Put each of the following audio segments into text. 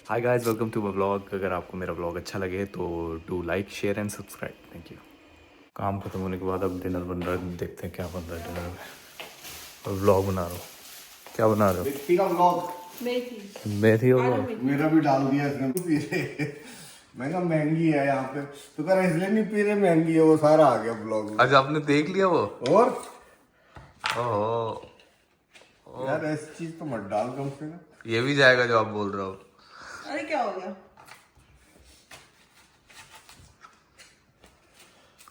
Hi guys, welcome to my blog. अगर आपको मेरा ब्लॉग अच्छा लगे तो do like, share and subscribe. Thank you. काम खत्म होने के बाद अब डिनर बन रहा है, देखते हैं क्या बन रहा है डिनर में। और ब्लॉग बना रहा हूँ। क्या बना रहे हो? व्यक्ति का ब्लॉग मेथी का ब्लॉग। मेरा भी डाल दिया इसने। पी रहे मैं कहा महंगी है यहाँ पे, तो कह रहा इसलिए नहीं पी रहे, महंगी है, वो सारा आ गया ब्लॉग में। आज आपने देख लिया वो? और ओहो, यार ऐसी चीज तो मत डाल कम से कम। ये भी जाएगा जो आप बोल रहे हो। अरे क्या हो गया?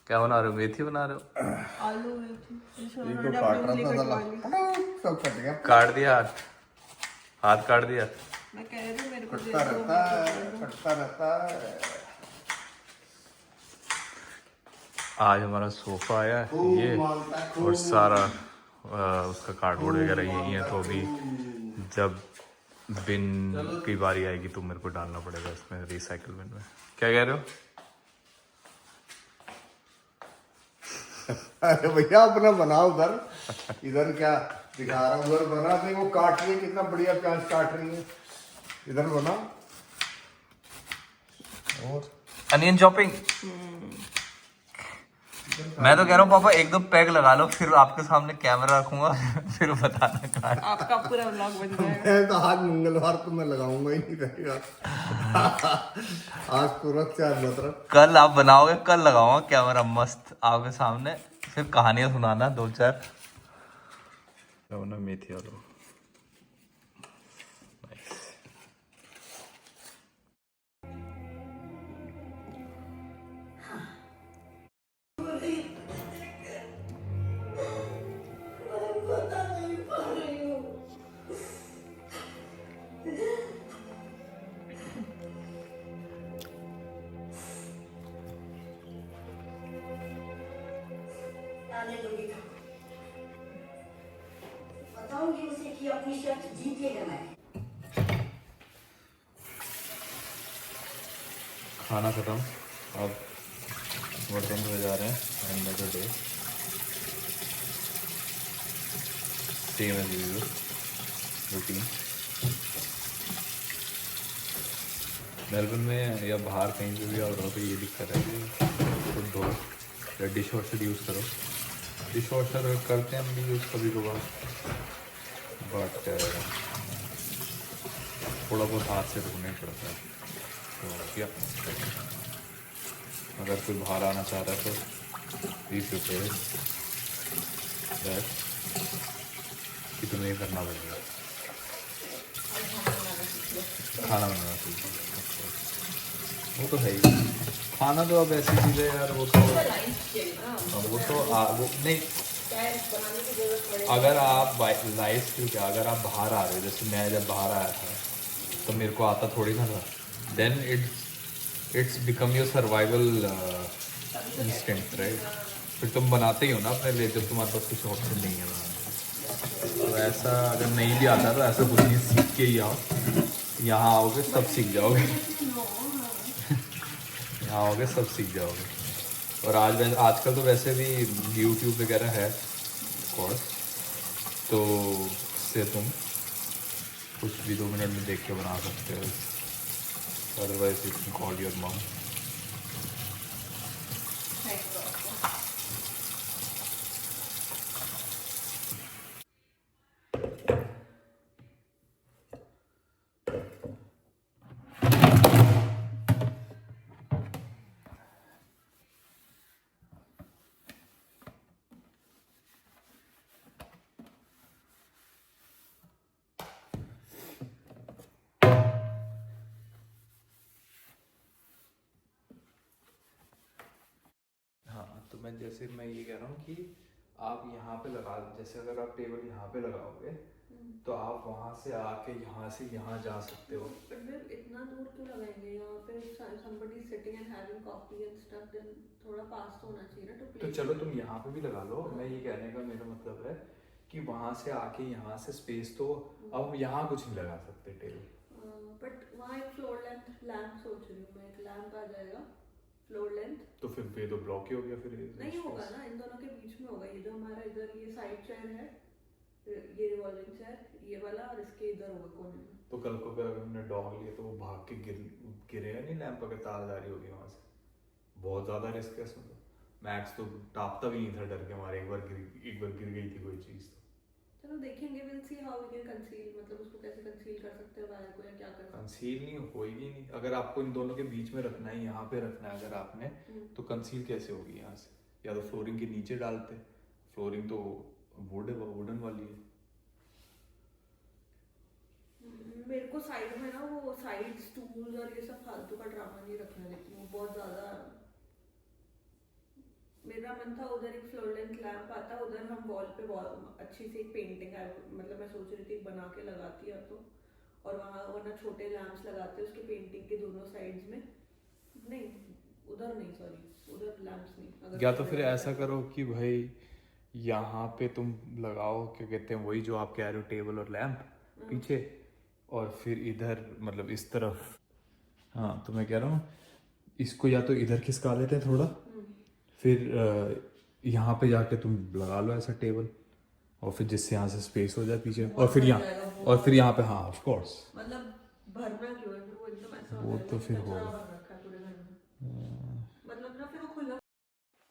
क्या बना रहे हो? मेथी बना रहे हो? आलू मेथी ये तो काट रहा था साला, सब कट गया। काट दिया हाथ? हाथ काट दिया? मैं कह रही हूँ मेरे को कटता रहता है, कटता रहता है। आज हमारा सोफा आया है खूब ये, मानता है, खूब। और सारा उसका कार्डबोर्ड वगैरह यही है। तो अभी जब बिन की बारी आएगी तो मेरे को डालना पड़ेगा इसमें, रिसाइकल बिन में। क्या कह रहे हो? अरे भैया अपना बनाओ उधर, इधर क्या दिखा रहा हूँ, उधर बना दे। वो काट रही है, कितना बढ़िया प्याज काट रही है। इधर बना। और अनियन चॉपिंग। मैं तो कह रहा हूँ पापा एक दो पैग लगा लो, फिर आपके सामने कैमरा रखूंगा फिर बताना कहाँ। आपका पूरा व्लॉग बन जाएगा। मैं तो आज मंगलवार तो मैं लगाऊंगा ही नहीं रहेगा। आज तो रख चार मतलब। कल आप बनाओगे, कल लगाऊंगा कैमरा मस्त आपके सामने, फिर कहानियां सुनाना दो चार। मेथी आलू। बताऊंगी उसे कि अपनी शर्त जीतेगा मैं। खाना खत्म, अब बर्तन धोए जा रहे हैं। And the day same as usual routine. Melbourne में या बाहर कहीं पे भी ऑर्डर हो तो ये दिक्कत है कि खुद धो या डिश वॉशर यूज़ करो। डिश वॉशर करते हैं हम भी यूज़ कभी कभार, बट थोड़ा बहुत हाथ से धोना ही पड़ता है। तो क्या, अगर कोई बाहर आना चाह रहा है तो बी प्रिपेयर दैट कि तुम्हें ये करना पड़ेगा। खाना बनाना सीखो, वो तो है ही। खाना तो अब ऐसी चीज़ है यार, वो तो वो नहीं। अगर आप लाइफ क्यों, क्या अगर आप बाहर आ रहे हो, जैसे मैं जब बाहर आया था तो मेरे को आता थोड़ी ना था। Then it's become your survival instinct, right? फिर तुम बनाते ही हो ना अपने लिए, जब तुम्हारे पास कुछ ऑप्शन नहीं है बनाने। तो ऐसा अगर नहीं भी आता तो ऐसा कुछ नहीं, सीख के ही आओ। यहाँ आओगे सब सीख जाओगे। यहाँ आओगे सब सीख जाओगे। और आजकल तो वैसे भी यूट्यूब वगैरह है कोर्स, तो उससे तुम कुछ भी 2 मिनट में देख के बना सकते हो। Otherwise you can call your mom. हाँ, तो मैं ये कह रहा हूँ कि आप यहाँ पे लगा, जैसे अगर आप टेबल यहाँ पे लगाओगे तो आप वहाँ से आके यहाँ से यहाँ जा सकते हो। मतलब इतना दूर क्यों लगाएंगे? यहाँ पे somebody sitting and having coffee and stuff, then थोड़ा पास तो होना चाहिए ना to तो place. चलो तुम यहाँ पे भी लगा लो। मैं ये कहने का मेरा मतलब है कि वहाँ से आके यहाँ से स्पेस, तो अब यहाँ कुछ नहीं लगा सकते टेबल। बट वहाँ एक फ्लोर लेंथ लैम्प सोच रही हूँ मैं, एक लैम्प आ जाएगा फ्लोर लेंथ। तो फिर ये तो ब्लॉक ही हो गया फिर। नहीं होगा ना, इन दोनों के बीच में होगा। ये जो हमारा इधर ये साइड चेयर है, ये रिवॉल्विंग चेयर, ये वाला, और इसके इधर होगा कोने में। तो तो कल को अगर हमने डॉग लिया तो वो भाग के गिरेगा नहीं लैंप, अगर तारदारी होगी वहाँ से, बहुत ज़्यादा रिस्क है इसमें। तो मैक्स तो टापता भी नहीं था डर के मारे, एक बार गिर गई थी कोई चीज़ तो। चलो देखेंगे, will see how we can conceal, मतलब उसको कैसे कंसील कर सकते हैं वायर को, या क्या कर सकते कंसील नहीं होएगी नहीं, अगर आपको इन दोनों के बीच में रखना है, यहाँ पे रखना है अगर आपने, तो कंसील कैसे होगी यहाँ से? या तो फ्लोरिंग के नीचे डालते, फ्लोरिंग तो वुडन वाली है। मेरे को साइड में ना वो साइड स्टूल्स और ये सब फालतू का ड्रामा नहीं रखना, लेकिन वो बहुत ज्यादा, मेरा मन था उधर एक फ्लोर लेंथ लैंप आता, उधर हम वॉल पे अच्छी सी एक पेंटिंग है, मतलब मैं सोच रही थी बना के लगाती है तो, और वहाँ वरना छोटे लैंप्स लगाते उसके पेंटिंग के दोनों साइड्स में, नहीं उधर नहीं, सॉरी उधर लैंप्स नहीं। अगर या तो फिर ऐसा करो कि भाई यहाँ पे तुम लगाओ, क्या कहते हैं, वही जो आप कह रहे हो, टेबल और लैंप पीछे, और फिर इधर मतलब इस तरफ, हाँ तो मैं कह रहा हूँ इसको या तो इधर खिसका लेते हैं थोड़ा, फिर यहाँ पे जाके तुम लगा लो ऐसा टेबल, और फिर जिससे यहाँ से स्पेस हो जाए पीछे, और फिर यहाँ पे, हाँ ऑफ कोर्स, मतलब भरना क्यों है फिर, वो एकदम ऐसा वो तो फिर होगा। भर रखा है पूरे घर में, मतलब ना फिर वो खुला,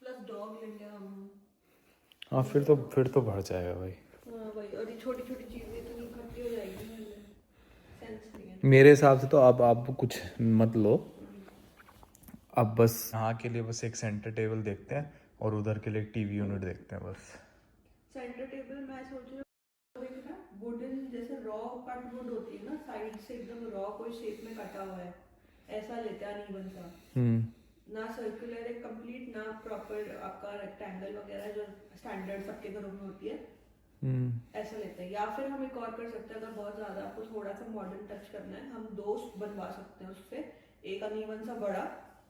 प्लस डॉग लेंगे हम। हाँ फिर तो भर जाएगा भाई। हाँ भाई, और ये छोटी छोटी चीजें इतनी इकट्ठी हो जाएगी, सेंस नहीं है मेरे हिसाब से तो अब आप कुछ मत लो, अब बस यहाँ के लिए बस एक सेंटर टेबल देखते हैं, और उधर के लिए एक टीवी यूनिट देखते हैं बस। सेंटर टेबल मैं सोच रही हूँ ना, वुडन जैसे रॉ कट वुड होती है ना, साइड से एकदम रॉ कोई शेप में कटा हुआ है, ऐसा लेते हैं अनइवन सा, ना सर्कुलर है कंप्लीट, ना प्रॉपर आपका रेक्टेंगल वगैरह जो स्टैंडर्ड सबके घरों में होती है, ऐसा लेते हैं। या फिर हम एक और कर सकते हैं, अगर बहुत ज्यादा आपको थोड़ा सा मॉडर्न टच करना है, हम दो बनवा सकते हैं उससे, एक अनइवन सा बड़ा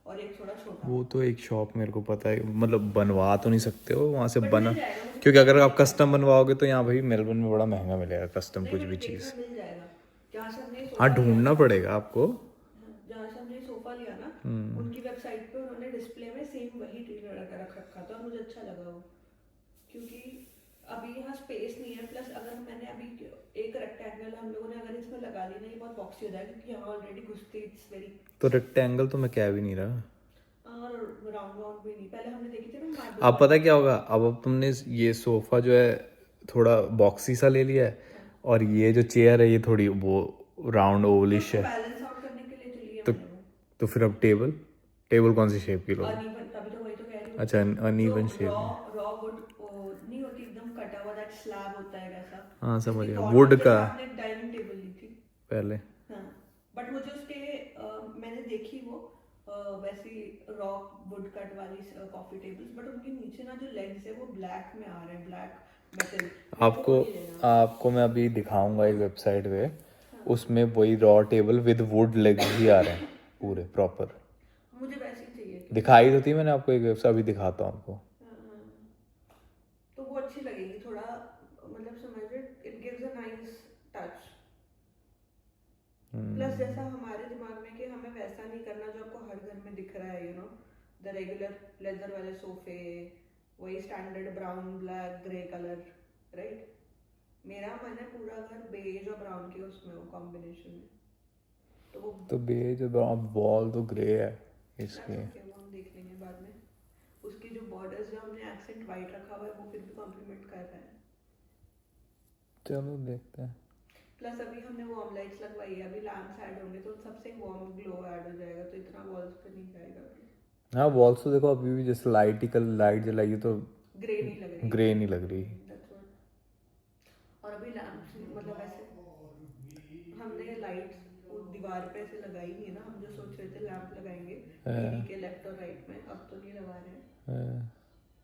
और एक थोड़ा छोटा। वो तो एक शॉप मेरे को पता है, मतलब बनवा तो नहीं सकते हो वहाँ से But बना, मिल जाएगा मुझे, क्योंकि अगर आप कस्टम बनवाओगे तो यहाँ भाई मेलबर्न में बड़ा महंगा मिलेगा कस्टम कुछ भी देखना चीज़। मिल जाएगा। जहाँ से हमने हाँ सोफा लिया ढूंढना ना, पड़ेगा आपको। जहाँ से हमने सोफा लिया ना, उनकी वेबसाइट पे उन्होंने डिस्प्ले में सेम वही ट्रेलर रख रखा था, और मुझे अच्छा लगा वो, क्योंकि अभी यहाँ स्पेस नहीं है, प्लस अगर मैंने अभी एक रेक्टेंगल हम लोगों ने अगर इसमें लगा ली ना, ये बहुत बॉक्सी हो जाएगा, क्योंकि यहाँ ऑलरेडी घुसते इट्स वेरी, तो रेक्टेंगल तो मैं कह भी नहीं रहा, और राउंड राउंड भी नहीं, पहले हमने देखी थी ना मार्बल। अब पता क्या होगा, अब तुमने ये सोफा जो है थोड़ा बॉक्सी सा ले लिया है, और ये जो चेयर है ये थोड़ी वो राउंड ओवलिश है, बैलेंस आउट करने के लिए चलिए तो मैंने वो तो फिर अब टेबल कौन सी शेप की लो? अनइवन, तभी तो वही तो कह रही हूँ। अच्छा अनइवन शेप रॉ में, रॉ वुड नहीं होती एकदम कटा हुआ, दैट स्लैब होता है वैसा। हाँ समझ इसकी गया, corner वुड पे का आपने एक डाइनिंग टेबल ली थी पहले। हाँ, बट मुझे उसके मैंने देखी वो वैसी रॉ वुड कट वाली कॉफी टेबल्स, बट उनके नीचे ना जो लेग्स है वो ब्लैक में आ रहे हैं, ब्लैक मेटल। आपको मैं अभी दिखाऊंगा एक वेबसाइट पे, उसमें वही raw table with would legs भी आ रहे हैं पूरे प्रॉपर, मुझे वैसी चाहिए, दिखाई तो थी मैंने आपको एक वेबसाइट, अभी दिखाता हूँ आपको। तो वो अच्छी लगेगी थोड़ा, मतलब समझ रहे, it gives a nice touch. Plus जैसा हमारे दिमाग में कि हमें वैसा नहीं करना जो आपको हर घर में दिख रहा है, you know the regular leather वाले सोफे, वही standard brown black grey colour, right. मेरा मन है पूरा घर बेज और ब्राउन के उसमें वो कॉम्बिनेशन में, तो वो तो बेज और वॉल तो ग्रे है इसके, वो हम देख लेंगे बाद में। उसकी जो बॉर्डर्स जो हमने एक्सेंट वाइट रखा हुआ है वो फिर भी कॉम्प्लीमेंट कर रहा है। चलो देखते हैं। प्लस अभी हमने वार्म लाइट्स लगवाई है, अभी लैंप्स ऐड होंगे तो सबसे वार्म ग्लो ऐड हो जाएगा, तो इतना वॉल्स पे नहीं जाएगा अभी। हाँ वॉल्स तो देखो अभी भी जैसे लाइट जलाई तो ग्रे नहीं लग रही, ग्रे नहीं लग रही। और अभी लैंप्स मतलब ऐसे हमने लाइट्स दीवार पे ऐसे लगाई नहीं है ना, हम जो सोच रहे थे लैंप लगाएंगे टीवी के लेफ्ट और राइट में, अब तो नहीं लगा रहे हैं।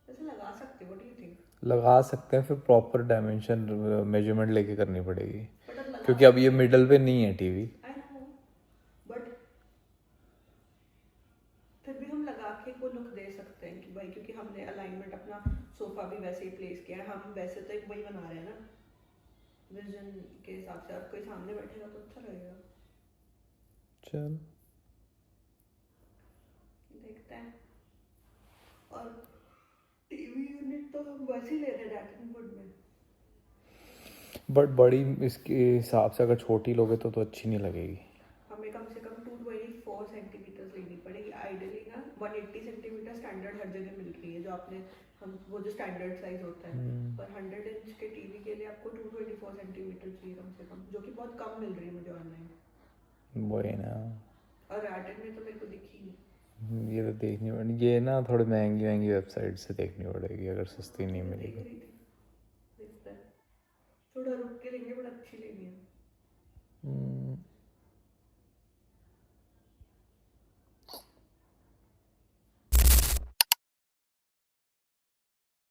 ऐसे लगा सकते, व्हाट डू यू थिंक? लगा सकते हैं, फिर प्रॉपर डायमेंशन मेजरमेंट लेके करनी पड़ेगी, क्योंकि अब ये मिडल पे नहीं है टीवी। आई नो, बट फिर भी हम लगा के को लुक दे सकते हैं कि भाई, क्योंकि हमने अलाइनमेंट अपना सोफा भी वैसे ही प्लेस किया है, हम वैसे तो एक वही बना रहे हैं ना विजन के हिसाब से, अब कोई सामने बैठेगा तो अच्छा लगेगा। चल देखते हैं। और टीवी यूनिट तो हम वैसे ही ले रहे हैं डैटनवुड में। बट बड़ी इसके हिसाब से अगर छोटी लोगे तो अच्छी नहीं लगेगी। हमें कम से कम 224 सेंटीमीटर लेनी पड़ेगी आइडियली ना। 180 सेंटीमीटर स्टैंडर्ड हर जगह मिल रही है, जो आपने हम वो जो स्टैंडर्ड साइज होता है, पर 100 इंच के टीवी के लिए आपको 224 सेंटीमीटर चाहिए कम से कम, जो कि बहुत कम मिल रही है मुझे ऑनलाइन। वो है ना, और आर्टन में तो मेरे को दिखी नहीं। ये तो देखनी पड़ेगी, ये ना थोड़ी महंगी महंगी वेबसाइट से देखनी पड़ेगी अगर सस्ती नहीं देख मिलेगी। रही थी, देखते हैं, थोड़ा रुक के लेंगे, बट अच्छी लेनी है।